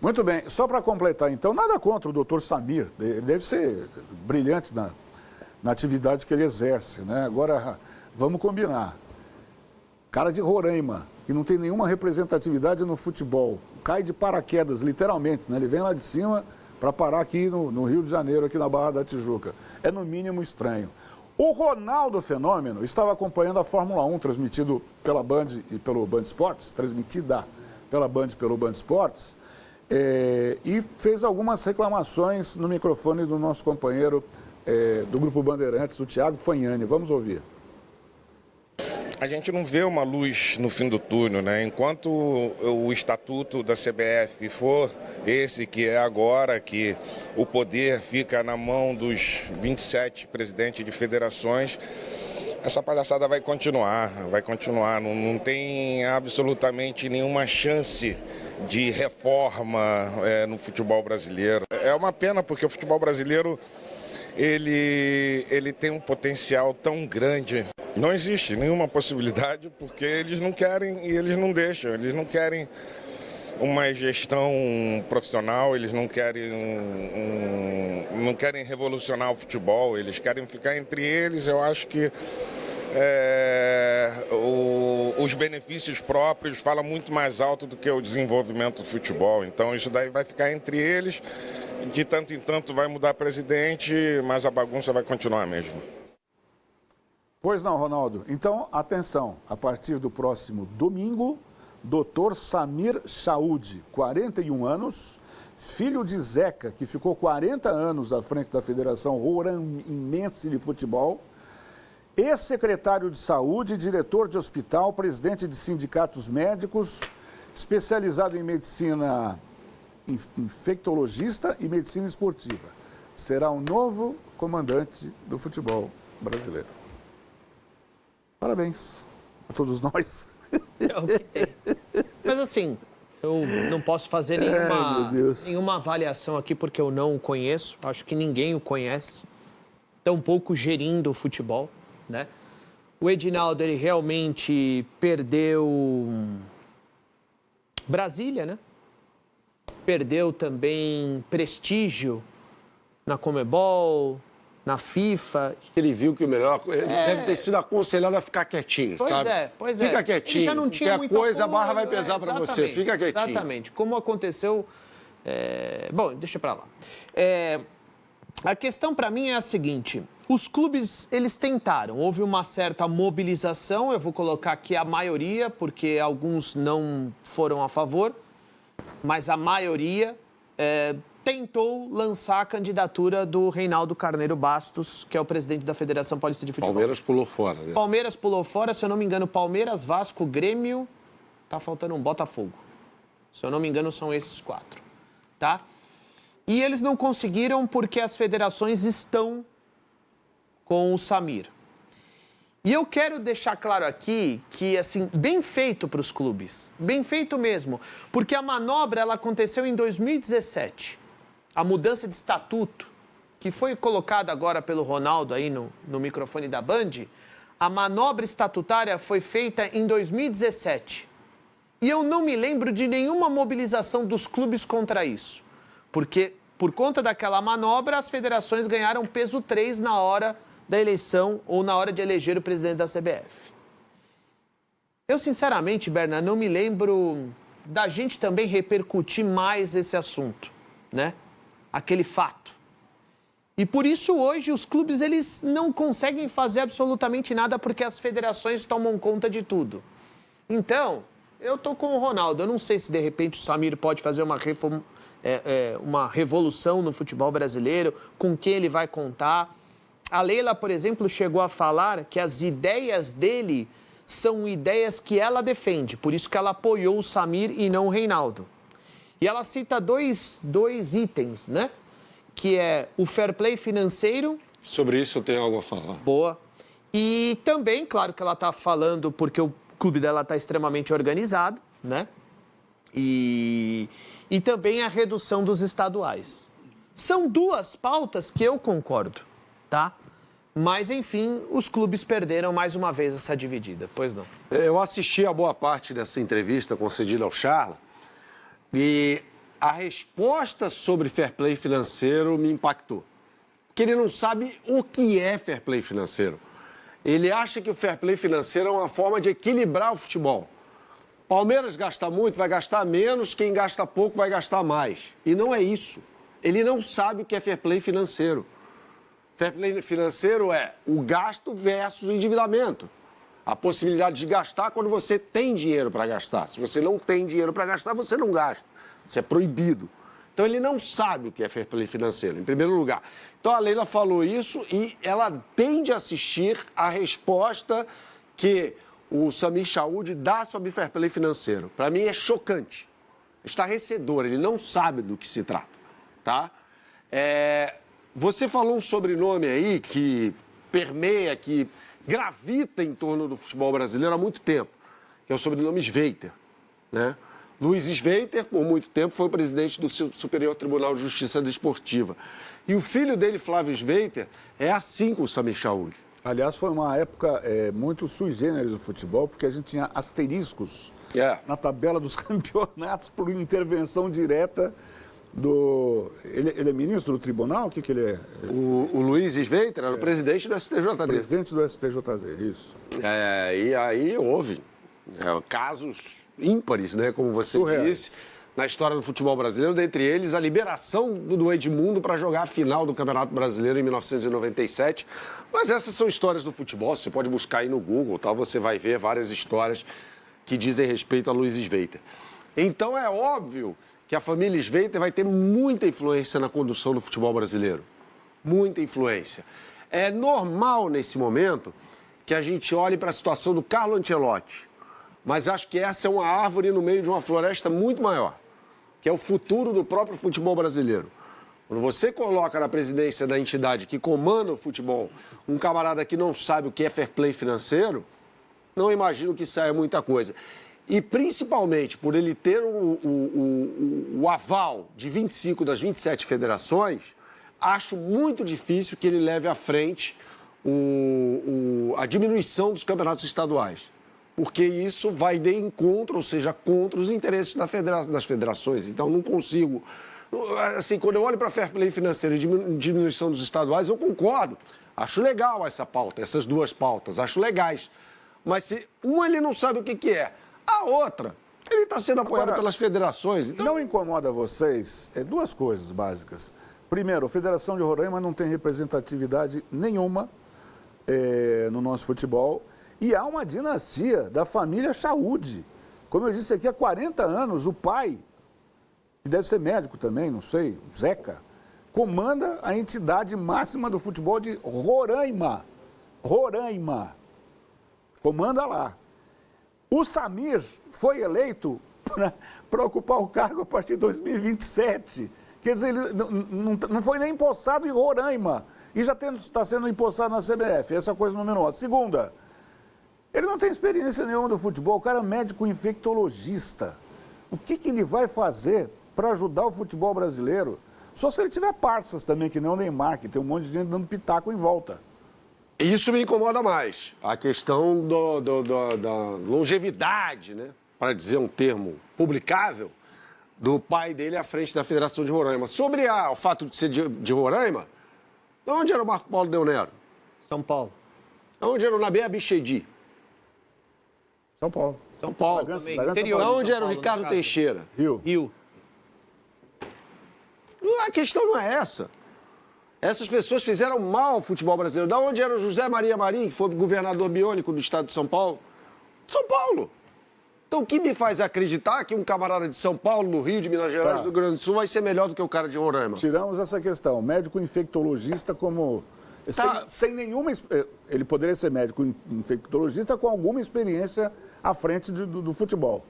Muito bem, só para completar, então, nada contra o doutor Samir, ele deve ser brilhante na atividade que ele exerce, né? Agora, vamos combinar, cara de Roraima, que não tem nenhuma representatividade no futebol, cai de paraquedas, literalmente, né? Ele vem lá de cima para parar aqui no Rio de Janeiro, aqui na Barra da Tijuca. É no mínimo estranho. O Ronaldo Fenômeno estava acompanhando a Fórmula 1, transmitido pela Band e pelo Band Esportes, transmitida pela Band e pelo Band Esportes, e fez algumas reclamações no microfone do nosso companheiro do Grupo Bandeirantes, o Thiago Fagnani. Vamos ouvir. A gente não vê uma luz no fim do túnel, né? Enquanto o estatuto da CBF for esse que é agora, que o poder fica na mão dos 27 presidentes de federações, essa palhaçada vai continuar. Não tem absolutamente nenhuma chance de reforma no futebol brasileiro. É uma pena porque o futebol brasileiro ele tem um potencial tão grande. Não existe nenhuma possibilidade porque eles não querem e eles não deixam. Eles não querem uma gestão profissional, eles não querem revolucionar o futebol, eles querem ficar entre eles. Eu acho que os benefícios próprios falam muito mais alto do que o desenvolvimento do futebol. Então isso daí vai ficar entre eles, de tanto em tanto vai mudar presidente, mas a bagunça vai continuar mesmo. Pois não, Ronaldo. Então, atenção, a partir do próximo domingo, Dr. Samir Chaud, 41 anos, filho de Zeca, que ficou 40 anos à frente da Federação Roraimense de Futebol, ex-secretário de Saúde, diretor de hospital, presidente de sindicatos médicos, especializado em medicina infectologista e medicina esportiva. Será o novo comandante do futebol brasileiro. Parabéns a todos nós. Mas assim, eu não posso fazer nenhuma avaliação aqui porque eu não o conheço. Acho que ninguém o conhece. Tampouco gerindo o futebol, né? O Edinaldo, ele realmente perdeu Brasília, né? Perdeu também prestígio na Conmebol, na FIFA. Ele viu que o melhor... Ele deve ter sido aconselhado a ficar quietinho, sabe? Pois é. Fica quietinho. Ele já não tinha porque a coisa, a barra vai pesar para você. Fica quietinho. Exatamente. Como aconteceu... Bom, deixa pra lá. A questão para mim é a seguinte. Os clubes, eles tentaram. Houve uma certa mobilização. Eu vou colocar aqui a maioria, porque alguns não foram a favor. Mas a maioria tentou lançar a candidatura do Reinaldo Carneiro Bastos, que é o presidente da Federação Paulista de Futebol. Palmeiras pulou fora, né? Palmeiras pulou fora, se eu não me engano, Palmeiras, Vasco, Grêmio, tá faltando um Botafogo. Se eu não me engano, são esses 4, tá? E eles não conseguiram porque as federações estão com o Samir. E eu quero deixar claro aqui que, assim, bem feito para os clubes, bem feito mesmo, porque a manobra, ela aconteceu em 2017. A mudança de estatuto, que foi colocada agora pelo Ronaldo aí no microfone da Band, a manobra estatutária foi feita em 2017. E eu não me lembro de nenhuma mobilização dos clubes contra isso, porque por conta daquela manobra, as federações ganharam peso 3 na hora da eleição ou na hora de eleger o presidente da CBF. Eu, sinceramente, Berna, não me lembro da gente também repercutir mais esse assunto, né? Aquele fato. E por isso, hoje, os clubes, eles não conseguem fazer absolutamente nada porque as federações tomam conta de tudo. Então, eu tô com o Ronaldo. Eu não sei se, de repente, o Samir pode fazer uma revolução no futebol brasileiro, com quem ele vai contar. A Leila, por exemplo, chegou a falar que as ideias dele são ideias que ela defende, por isso que ela apoiou o Samir e não o Reinaldo. E ela cita dois itens, né? Que é o fair play financeiro. Sobre isso eu tenho algo a falar. Boa. E também, claro que ela está falando porque o clube dela está extremamente organizado, né? E também a redução dos estaduais. São duas pautas que eu concordo, tá? Mas, enfim, os clubes perderam mais uma vez essa dividida, pois não? Eu assisti a boa parte dessa entrevista concedida ao Charla e a resposta sobre fair play financeiro me impactou. Porque ele não sabe o que é fair play financeiro. Ele acha que o fair play financeiro é uma forma de equilibrar o futebol. Palmeiras gasta muito, vai gastar menos, quem gasta pouco vai gastar mais. E não é isso. Ele não sabe o que é fair play financeiro. Fair play financeiro é o gasto versus o endividamento. A possibilidade de gastar quando você tem dinheiro para gastar. Se você não tem dinheiro para gastar, você não gasta. Isso é proibido. Então, ele não sabe o que é fair play financeiro, em primeiro lugar. Então, a Leila falou isso e ela tem de assistir a resposta que o Samir Chaoud dá sobre fair play financeiro. Para mim, é chocante, estarrecedor. Ele não sabe do que se trata, tá? Você falou um sobrenome aí que permeia, que gravita em torno do futebol brasileiro há muito tempo, que é o sobrenome Sveiter, né? Luiz Sveiter, por muito tempo, foi o presidente do Superior Tribunal de Justiça Desportiva. E o filho dele, Flávio Sveiter, é assim com o Samir Chaoud. Aliás, foi uma época muito sui generis do futebol, porque a gente tinha asteriscos na tabela dos campeonatos por intervenção direta do... Ele é ministro do tribunal? O que ele é? O Luiz Sveiter era o presidente do STJD. Presidente do STJD, isso. E aí houve casos ímpares, né, como você disse, na história do futebol brasileiro, dentre eles a liberação do Edmundo para jogar a final do Campeonato Brasileiro em 1997. Mas essas são histórias do futebol, você pode buscar aí no Google, tá? Você vai ver várias histórias que dizem respeito a Luiz Sveiter. Então é óbvio que a família Sveiter vai ter muita influência na condução do futebol brasileiro. Muita influência. É normal, nesse momento, que a gente olhe para a situação do Carlo Ancelotti. Mas acho que essa é uma árvore no meio de uma floresta muito maior, que é o futuro do próprio futebol brasileiro. Quando você coloca na presidência da entidade que comanda o futebol um camarada que não sabe o que é fair play financeiro, não imagino que saia muita coisa. E principalmente por ele ter o aval de 25 das 27 federações, acho muito difícil que ele leve à frente a diminuição dos campeonatos estaduais. Porque isso vai de encontro, ou seja, contra os interesses das federações. Então, não consigo... Assim, quando eu olho para fair play financeiro e diminuição dos estaduais, eu concordo. Acho legal essa pauta, essas duas pautas, acho legais. Mas se ele não sabe o que é, a outra, ele está sendo apoiado pelas federações. Então... Não incomoda vocês duas coisas básicas. Primeiro, a Federação de Roraima não tem representatividade nenhuma no nosso futebol. E há uma dinastia da família Chaoud. Como eu disse aqui, há 40 anos, o pai, que deve ser médico também, não sei, Zeca, comanda a entidade máxima do futebol de Roraima. Roraima. Comanda lá. O Samir foi eleito para ocupar o cargo a partir de 2027. Quer dizer, ele não foi nem empossado em Roraima. E já está sendo empossado na CBF. Essa é a coisa número 1. A segunda... Ele não tem experiência nenhuma do futebol, o cara é médico infectologista. O que ele vai fazer para ajudar o futebol brasileiro? Só se ele tiver parças também, que nem o Neymar, que tem um monte de gente dando pitaco em volta. Isso me incomoda mais. A questão da longevidade, né? Para dizer um termo publicável, do pai dele à frente da Federação de Roraima. Sobre o fato de ser de Roraima, onde era o Marco Paulo Del Nero? São Paulo. Onde era o Nabé Abichedi? São Paulo. São Paulo também. Interior. Onde era o Ricardo Teixeira? Rio. A questão não é essa. Essas pessoas fizeram mal ao futebol brasileiro. Da onde era o José Maria Marim, que foi governador biônico do estado de São Paulo? São Paulo. Então, o que me faz acreditar que um camarada de São Paulo, do Rio, de Minas Gerais, do Rio Grande do Sul, vai ser melhor do que o cara de Roraima? Tiramos essa questão. Médico infectologista como... Sem nenhuma... Ele poderia ser médico infectologista com alguma experiência à frente do futebol.